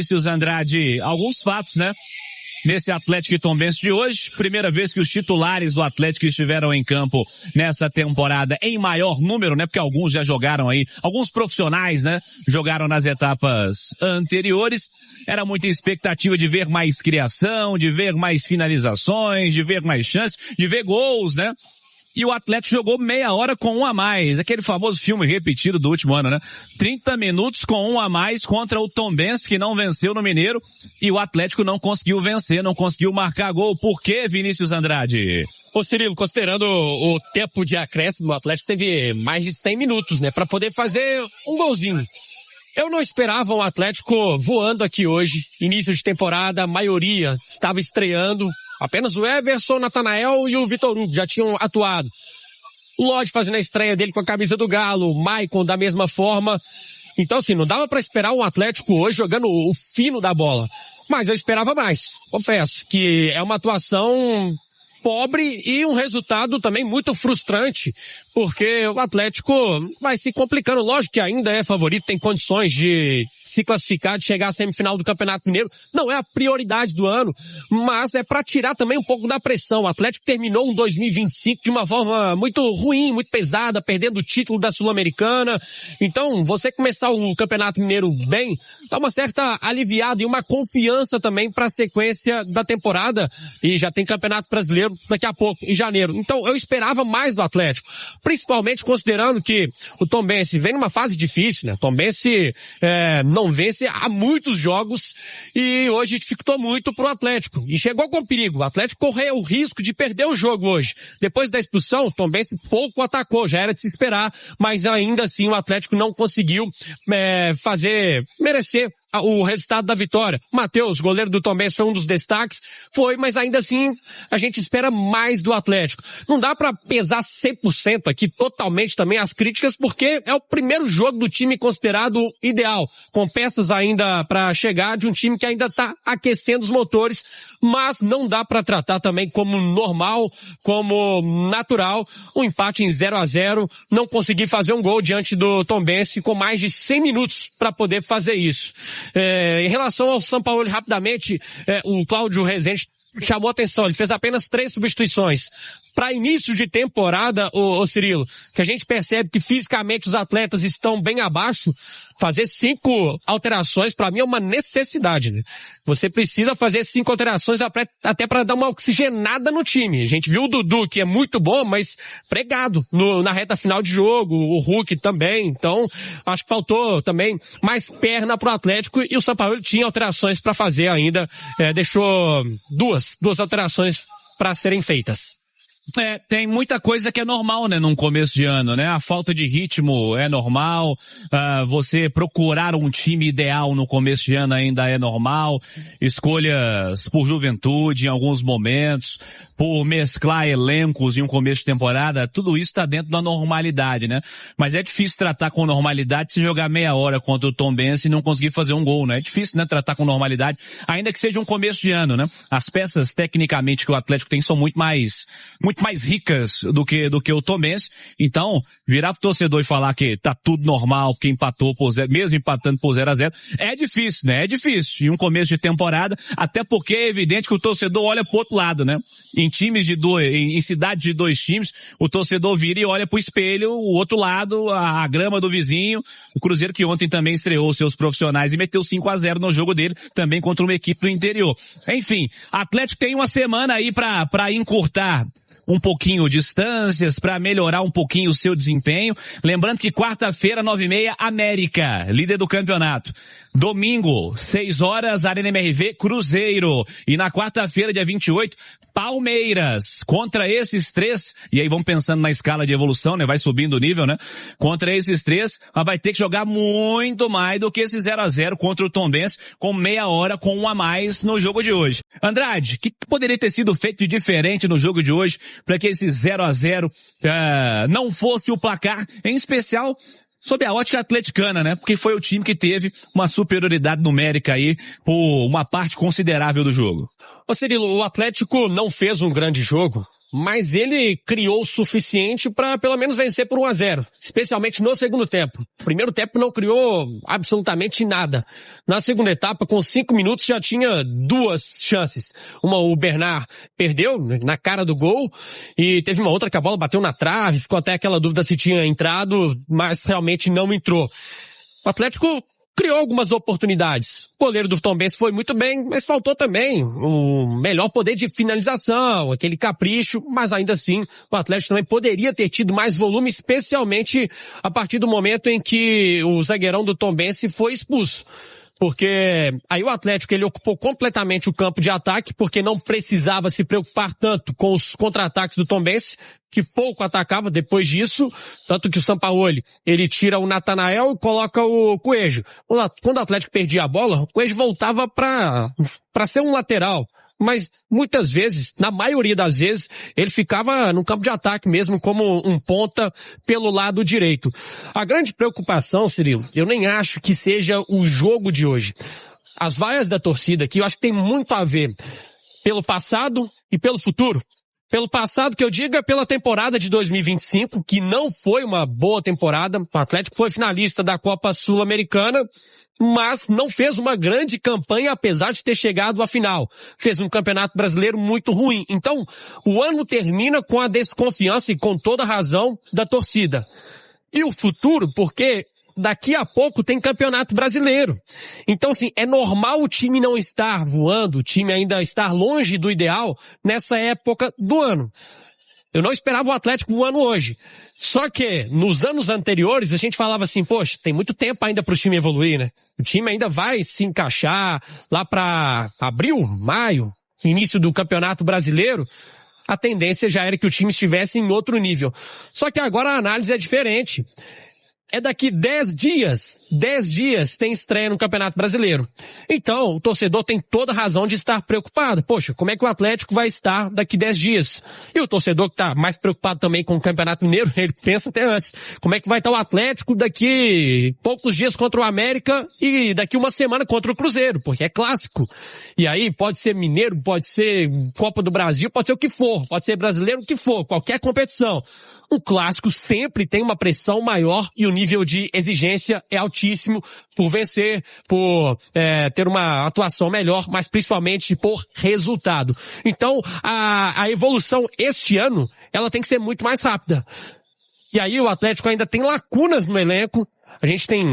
Vinícius Andrade, alguns fatos, né? Nesse Atlético e Tombense de hoje, primeira vez que os titulares do Atlético estiveram em campo nessa temporada em maior número, né? Porque alguns já jogaram aí, alguns profissionais, né? Jogaram nas etapas anteriores. Era muita expectativa de ver mais criação, de ver mais finalizações, de ver mais chances, de ver gols, né? E o Atlético jogou meia hora com um a mais. Aquele famoso filme repetido do último ano, né? 30 minutos com um a mais contra o Tombense, que não venceu no Mineiro. E o Atlético não conseguiu vencer, não conseguiu marcar gol. Por quê, Vinícius Andrade? Ô Cirilo, considerando o tempo de acréscimo, o Atlético teve mais de 100 minutos, né? Pra poder fazer um golzinho. Eu não esperava um Atlético voando aqui hoje. Início de temporada, a maioria estava estreando. Apenas o Everson, o Natanael e o Vitor Hugo já tinham atuado. O Lodge fazendo a estreia dele com a camisa do Galo, o Maicon da mesma forma. Então, assim, não dava pra esperar um Atlético hoje jogando o fino da bola. Mas eu esperava mais, confesso, que é uma atuação pobre e um resultado também muito frustrante, porque o Atlético vai se complicando. Lógico que ainda é favorito, tem condições de se classificar, de chegar à semifinal do Campeonato Mineiro. Não é a prioridade do ano, mas é para tirar também um pouco da pressão. O Atlético terminou um 2025 de uma forma muito ruim, muito pesada, perdendo o título da Sul-Americana. Então, você começar o Campeonato Mineiro bem, dá uma certa aliviada e uma confiança também para a sequência da temporada. E já tem Campeonato Brasileiro daqui a pouco, em janeiro. Então, eu esperava mais do Atlético, principalmente considerando que o Tombense vem numa fase difícil, né? O Tombense não vence há muitos jogos e hoje dificultou muito pro Atlético. E chegou com perigo. O Atlético correu o risco de perder o jogo hoje. Depois da expulsão, o Tombense pouco atacou, já era de se esperar, mas ainda assim o Atlético não conseguiu merecer o resultado da vitória. Matheus, goleiro do Tombense, foi um dos destaques. Foi, mas ainda assim a gente espera mais do Atlético. Não dá pra pesar 100% aqui totalmente também as críticas, porque é o primeiro jogo do time considerado ideal, com peças ainda pra chegar, de um time que ainda tá aquecendo os motores, mas não dá pra tratar também como normal, como natural, um empate em 0-0, não conseguir fazer um gol diante do Tombense com mais de 100 minutos pra poder fazer isso. Em relação ao São Paulo, rapidamente, o Cláudio Rezende chamou atenção, ele fez apenas 3 substituições. Para início de temporada, ô Cirilo, que a gente percebe que fisicamente os atletas estão bem abaixo, fazer 5 alterações para mim é uma necessidade, né? Você precisa fazer 5 alterações até para dar uma oxigenada no time. A gente viu o Dudu, que é muito bom, mas pregado na reta final de jogo, o Hulk também. Então, acho que faltou também mais perna pro Atlético e o São Paulo tinha alterações para fazer ainda. Deixou duas alterações para serem feitas. Tem muita coisa que é normal, né, num começo de ano, né? A falta de ritmo é normal, você procurar um time ideal no começo de ano ainda é normal, escolhas por juventude em alguns momentos, por mesclar elencos em um começo de temporada, tudo isso tá dentro da normalidade, né? Mas é difícil tratar com normalidade se jogar meia hora contra o Tombense e não conseguir fazer um gol, né? É difícil, né, tratar com normalidade, ainda que seja um começo de ano, né? As peças, tecnicamente, que o Atlético tem são muito mais ricas do que o Tombense. Então, virar pro torcedor e falar que tá tudo normal, que empatou por 0, mesmo empatando por 0-0, é difícil, né? É difícil. Em um começo de temporada, até porque é evidente que o torcedor olha pro outro lado, né? Em cidades de 2 times, o torcedor vira e olha pro espelho, o outro lado, a grama do vizinho. O Cruzeiro, que ontem também estreou seus profissionais e meteu 5-0 no jogo dele, também contra uma equipe do interior. Enfim, Atlético tem uma semana aí pra encurtar um pouquinho distâncias, para melhorar um pouquinho o seu desempenho. Lembrando que quarta-feira, 9h30, América, líder do campeonato. Domingo, 6 horas, Arena MRV, Cruzeiro. E na quarta-feira, dia 28, Palmeiras. Contra esses 3, e aí vamos pensando na escala de evolução, né? Vai subindo o nível, né? Contra esses 3, vai ter que jogar muito mais do que esse 0-0 contra o Tombense, com meia hora, com 1 a mais no jogo de hoje. Andrade, o que poderia ter sido feito de diferente no jogo de hoje para que esse 0-0 não fosse o placar, em especial sob a ótica atleticana, né? Porque foi o time que teve uma superioridade numérica aí por uma parte considerável do jogo. Ô Cirilo, o Atlético não fez um grande jogo, mas ele criou o suficiente para pelo menos vencer por 1-0, especialmente no segundo tempo. Primeiro tempo não criou absolutamente nada. Na segunda etapa, com 5 minutos, já tinha 2 chances. Uma o Bernard perdeu na cara do gol e teve uma outra que a bola bateu na trave, ficou até aquela dúvida se tinha entrado, mas realmente não entrou. O Atlético criou algumas oportunidades. O goleiro do Tombense foi muito bem, mas faltou também o melhor poder de finalização, aquele capricho, mas ainda assim o Atlético também poderia ter tido mais volume, especialmente a partir do momento em que o zagueirão do Tombense foi expulso. Porque aí o Atlético ele ocupou completamente o campo de ataque, porque não precisava se preocupar tanto com os contra-ataques do Tombense, que pouco atacava depois disso, tanto que o Sampaoli, ele tira o Natanael e coloca o Coelho. Quando o Atlético perdia a bola, o Coelho voltava pra ser um lateral. Mas muitas vezes, na maioria das vezes, ele ficava no campo de ataque mesmo como um ponta pelo lado direito. A grande preocupação, Cirilo, eu nem acho que seja o jogo de hoje. As vaias da torcida aqui, eu acho que tem muito a ver pelo passado e pelo futuro. Pelo passado, que eu digo, é pela temporada de 2025, que não foi uma boa temporada. O Atlético foi finalista da Copa Sul-Americana, mas não fez uma grande campanha, apesar de ter chegado à final. Fez um campeonato brasileiro muito ruim. Então, o ano termina com a desconfiança, e com toda razão, da torcida. E o futuro, porque daqui a pouco tem campeonato brasileiro. Então, assim, é normal o time não estar voando, o time ainda estar longe do ideal nessa época do ano. Eu não esperava o Atlético voando hoje. Só que, nos anos anteriores, a gente falava assim, poxa, tem muito tempo ainda para o time evoluir, né? O time ainda vai se encaixar lá para abril, maio, início do Campeonato Brasileiro. A tendência já era que o time estivesse em outro nível. Só que agora a análise é diferente. É daqui 10 dias. 10 dias tem estreia no Campeonato Brasileiro. Então, o torcedor tem toda razão de estar preocupado. Poxa, como é que o Atlético vai estar daqui 10 dias? E o torcedor que está mais preocupado também com o Campeonato Mineiro, ele pensa até antes. Como é que vai estar o Atlético daqui poucos dias contra o América e daqui uma semana contra o Cruzeiro? Porque é clássico. E aí pode ser Mineiro, pode ser Copa do Brasil, pode ser o que for. Pode ser brasileiro, o que for. Qualquer competição. O clássico sempre tem uma pressão maior e o nível de exigência é altíssimo por vencer, por ter uma atuação melhor, mas principalmente por resultado. Então, a evolução este ano, ela tem que ser muito mais rápida. E aí o Atlético ainda tem lacunas no elenco. A gente tem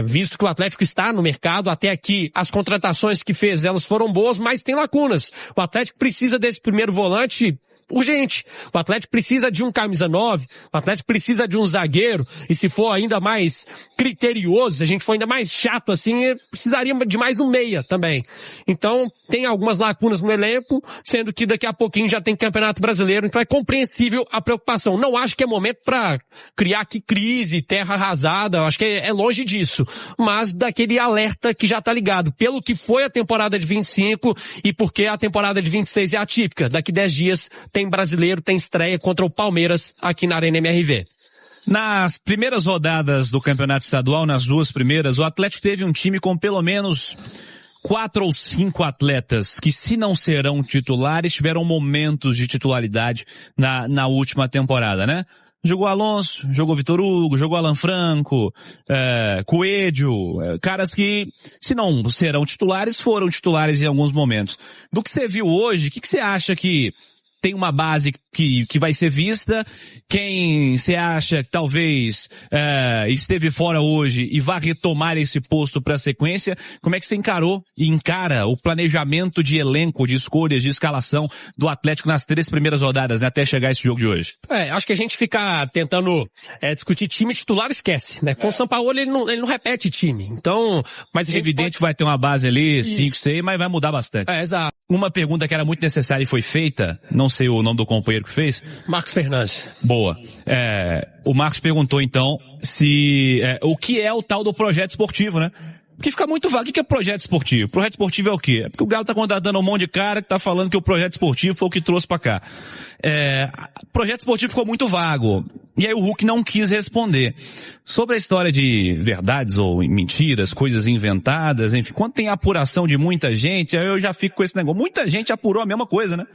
visto que o Atlético está no mercado, até aqui as contratações que fez, elas foram boas, mas tem lacunas. O Atlético precisa desse primeiro volante urgente. O Atlético precisa de um camisa 9, o Atlético precisa de um zagueiro, e se for ainda mais criterioso, se a gente for ainda mais chato assim, precisaria de mais um meia também. Então, tem algumas lacunas no elenco, sendo que daqui a pouquinho já tem Campeonato Brasileiro, então é compreensível a preocupação. Não acho que é momento para criar aqui crise, terra arrasada, acho que é longe disso, mas daquele alerta que já tá ligado, pelo que foi a temporada de 25 e porque a temporada de 26 é atípica. Daqui 10 dias tem brasileiro, tem estreia contra o Palmeiras aqui na Arena MRV. Nas primeiras rodadas do Campeonato Estadual, nas 2 primeiras, o Atlético teve um time com pelo menos 4 ou 5 atletas que, se não serão titulares, tiveram momentos de titularidade na última temporada, né? Jogou Alonso, jogou Vitor Hugo, jogou Alan Franco, Coelho, caras que, se não serão titulares, foram titulares em alguns momentos. Do que você viu hoje, o que você acha que tem uma base que vai ser vista? Quem você acha que talvez esteve fora hoje e vai retomar esse posto para a sequência? Como é que você encara o planejamento de elenco, de escolhas, de escalação do Atlético nas 3 primeiras rodadas, né, até chegar esse jogo de hoje? Acho que a gente fica tentando discutir time titular, esquece, né? Com o Sampaoli ele não repete time. Então, mas a gente evidente que vai ter uma base ali, 5, 6, mas vai mudar bastante. Exato. Uma pergunta que era muito necessária e foi feita, não sei o nome do companheiro que fez. Marcos Fernandes. Boa. O Marcos perguntou então se o que é o tal do projeto esportivo, né? Porque fica muito vago. O que é projeto esportivo? Projeto esportivo é o quê? É porque o Galo tá contratando um monte de cara que tá falando que o projeto esportivo foi o que trouxe pra cá. Projeto esportivo ficou muito vago. E aí o Hulk não quis responder. Sobre a história de verdades ou mentiras, coisas inventadas, enfim, quando tem apuração de muita gente, aí eu já fico com esse negócio. Muita gente apurou a mesma coisa, né?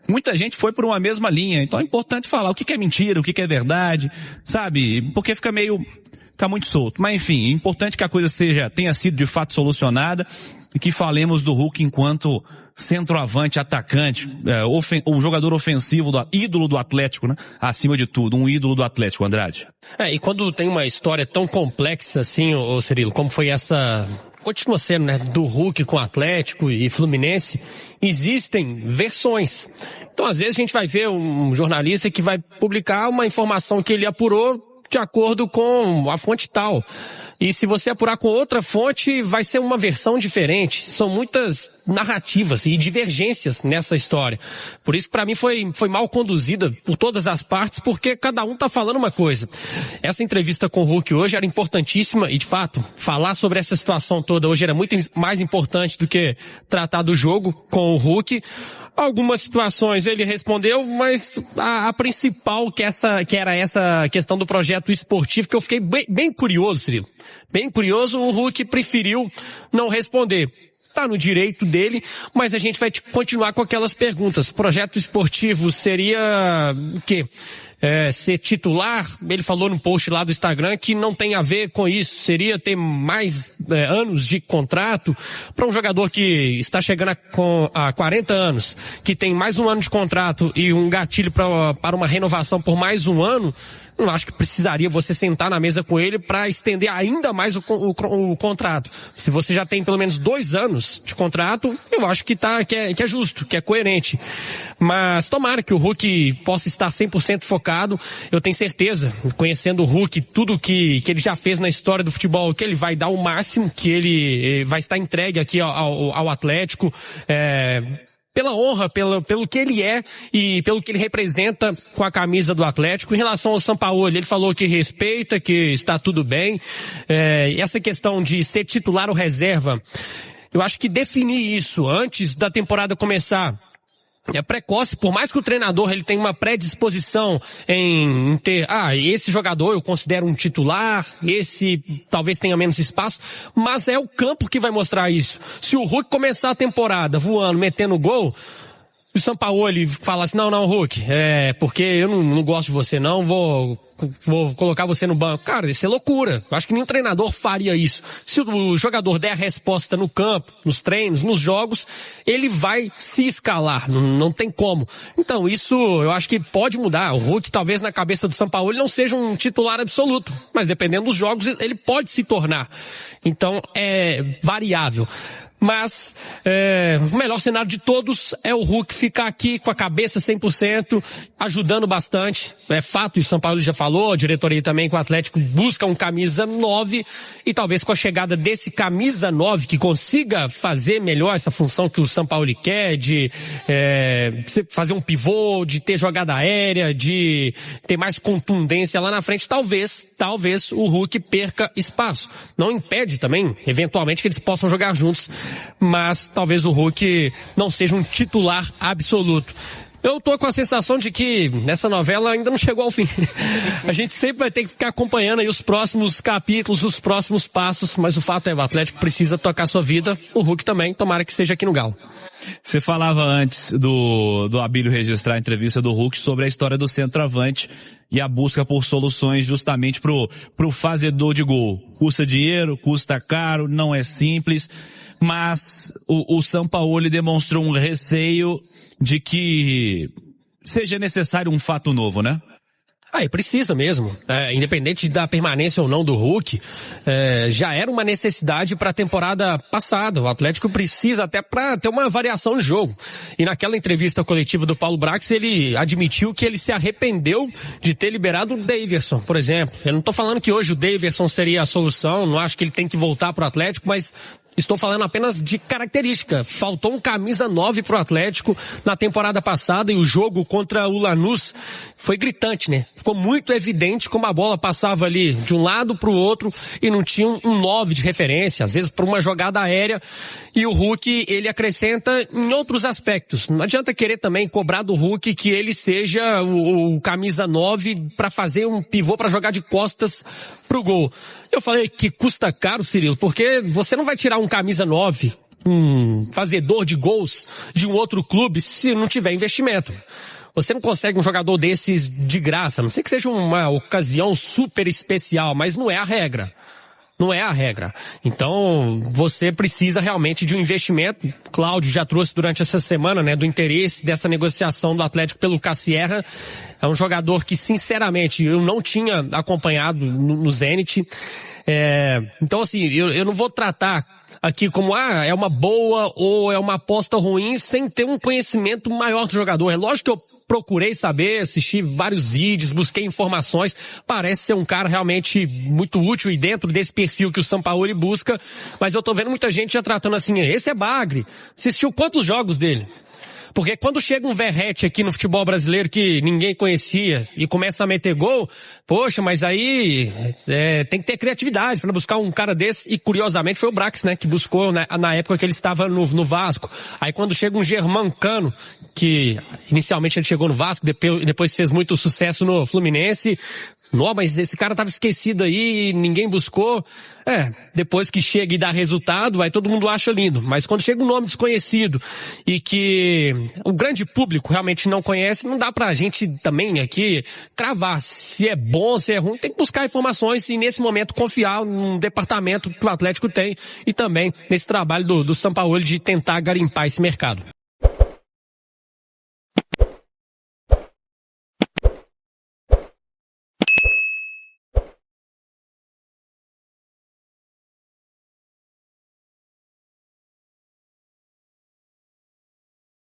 muita gente foi por uma mesma linha. Então é importante falar o que é mentira, o que é verdade, sabe? Porque fica muito solto. Mas enfim, é importante que a coisa tenha sido de fato solucionada e que falemos do Hulk enquanto centroavante, atacante, o jogador ofensivo, ídolo do Atlético, né? Acima de tudo, um ídolo do Atlético, Andrade. E quando tem uma história tão complexa assim, ô Cirilo, como foi essa, continua sendo, né, do Hulk com Atlético e Fluminense, existem versões. Então às vezes a gente vai ver um jornalista que vai publicar uma informação que ele apurou de acordo com a fonte tal. E se você apurar com outra fonte, vai ser uma versão diferente. São muitas narrativas e divergências nessa história. Por isso, para mim, foi mal conduzida por todas as partes, porque cada um tá falando uma coisa. Essa entrevista com o Hulk hoje era importantíssima e, de fato, falar sobre essa situação toda hoje era muito mais importante do que tratar do jogo com o Hulk. Algumas situações ele respondeu, mas a principal que era essa questão do projeto esportivo, que eu fiquei bem curioso, Cirilo. Bem curioso, o Hulk preferiu não responder. Tá no direito dele, mas a gente vai continuar com aquelas perguntas. Projeto esportivo seria o quê? Ser titular? Ele falou no post lá do Instagram que não tem a ver com isso. Seria ter mais anos de contrato para um jogador que está chegando a 40 anos, que tem mais um ano de contrato e um gatilho para uma renovação por mais um ano. Não acho que precisaria você sentar na mesa com ele para estender ainda mais o contrato. Se você já tem pelo menos 2 anos de contrato, eu acho que é justo, que é coerente. Mas tomara que o Hulk possa estar 100% focado. Eu tenho certeza, conhecendo o Hulk, tudo que ele já fez na história do futebol, que ele vai dar o máximo, que ele vai estar entregue aqui ao Atlético, pela honra, pelo que ele é e pelo que ele representa com a camisa do Atlético. Em relação ao Sampaoli, ele falou que respeita, que está tudo bem. Essa questão de ser titular ou reserva, eu acho que definir isso antes da temporada começar é precoce, por mais que o treinador ele tenha uma predisposição em ter, esse jogador eu considero um titular, esse talvez tenha menos espaço, mas é o campo que vai mostrar isso. Se o Hulk começar a temporada voando, metendo gol, o Sampaoli fala assim, não, Hulk, porque eu não gosto de você não, vou colocar você no banco. Cara, isso é loucura. Eu acho que nenhum treinador faria isso. Se o jogador der a resposta no campo, nos treinos, nos jogos, ele vai se escalar. Não tem como. Então, isso eu acho que pode mudar. O Hulk, talvez na cabeça do Sampaoli, não seja um titular absoluto. Mas dependendo dos jogos, ele pode se tornar. Então, é variável. Mas o melhor cenário de todos é o Hulk ficar aqui com a cabeça 100%, ajudando bastante. É fato, e o São Paulo já falou, a diretoria também, que o Atlético busca um camisa 9, e talvez com a chegada desse camisa 9, que consiga fazer melhor essa função que o São Paulo quer, de fazer um pivô, de ter jogada aérea, de ter mais contundência lá na frente, talvez o Hulk perca espaço. Não impede também, eventualmente, que eles possam jogar juntos, mas talvez o Hulk não seja um titular absoluto. Eu tô com a sensação de que nessa novela ainda não chegou ao fim. A gente sempre vai ter que ficar acompanhando aí os próximos capítulos, os próximos passos, mas o fato é o Atlético precisa tocar sua vida, o Hulk também, tomara que seja aqui no Galo. Você falava antes do Abílio registrar a entrevista do Hulk sobre a história do centroavante e a busca por soluções justamente pro fazedor de gol. Custa dinheiro, custa caro, não é simples, mas o Sampaoli demonstrou um receio de que seja necessário um fato novo, né? E precisa mesmo. Independente da permanência ou não do Hulk, já era uma necessidade para a temporada passada. O Atlético precisa até para ter uma variação de jogo. E naquela entrevista coletiva do Paulo Brax, ele admitiu que ele se arrependeu de ter liberado o Daverson, por exemplo. Eu não estou falando que hoje o Daverson seria a solução, não acho que ele tem que voltar para o Atlético, mas estou falando apenas de característica. Faltou um camisa 9 pro Atlético na temporada passada e o jogo contra o Lanús foi gritante, né? Ficou muito evidente como a bola passava ali de um lado pro outro e não tinha um 9 de referência, às vezes por uma jogada aérea. E o Hulk, ele acrescenta em outros aspectos. Não adianta querer também cobrar do Hulk que ele seja o camisa 9 para fazer um pivô para jogar de costas pro gol. Eu falei que custa caro, Cirilo, porque você não vai tirar um camisa 9 um fazedor de gols de um outro clube se não tiver investimento. Você não consegue um jogador desses de graça, a não sei que seja uma ocasião super especial, mas não é a regra. Não é a regra. Então, você precisa realmente de um investimento. O Cláudio já trouxe durante essa semana, né, do interesse dessa negociação do Atlético pelo Cassierra. É um jogador que, sinceramente, eu não tinha acompanhado no Zenit. Então, assim, eu não vou tratar aqui como, é uma boa ou é uma aposta ruim sem ter um conhecimento maior do jogador. É lógico que eu procurei saber, assisti vários vídeos, busquei informações, parece ser um cara realmente muito útil e dentro desse perfil que o Sampaoli busca, mas eu tô vendo muita gente já tratando assim, esse é bagre. Assistiu quantos jogos dele? Porque quando chega um Verratti aqui no futebol brasileiro que ninguém conhecia e começa a meter gol, poxa, mas aí tem que ter criatividade para buscar um cara desse. E curiosamente foi o Brax, né, que buscou na época que ele estava no Vasco. Aí quando chega um Germancano, que inicialmente ele chegou no Vasco, depois fez muito sucesso no Fluminense. Não, mas esse cara estava esquecido aí, ninguém buscou. Depois que chega e dá resultado, aí todo mundo acha lindo. Mas quando chega um nome desconhecido e que o grande público realmente não conhece, não dá pra gente também aqui cravar se é bom, se é ruim. Tem que buscar informações e nesse momento confiar num departamento que o Atlético tem e também nesse trabalho do Sampaoli de tentar garimpar esse mercado.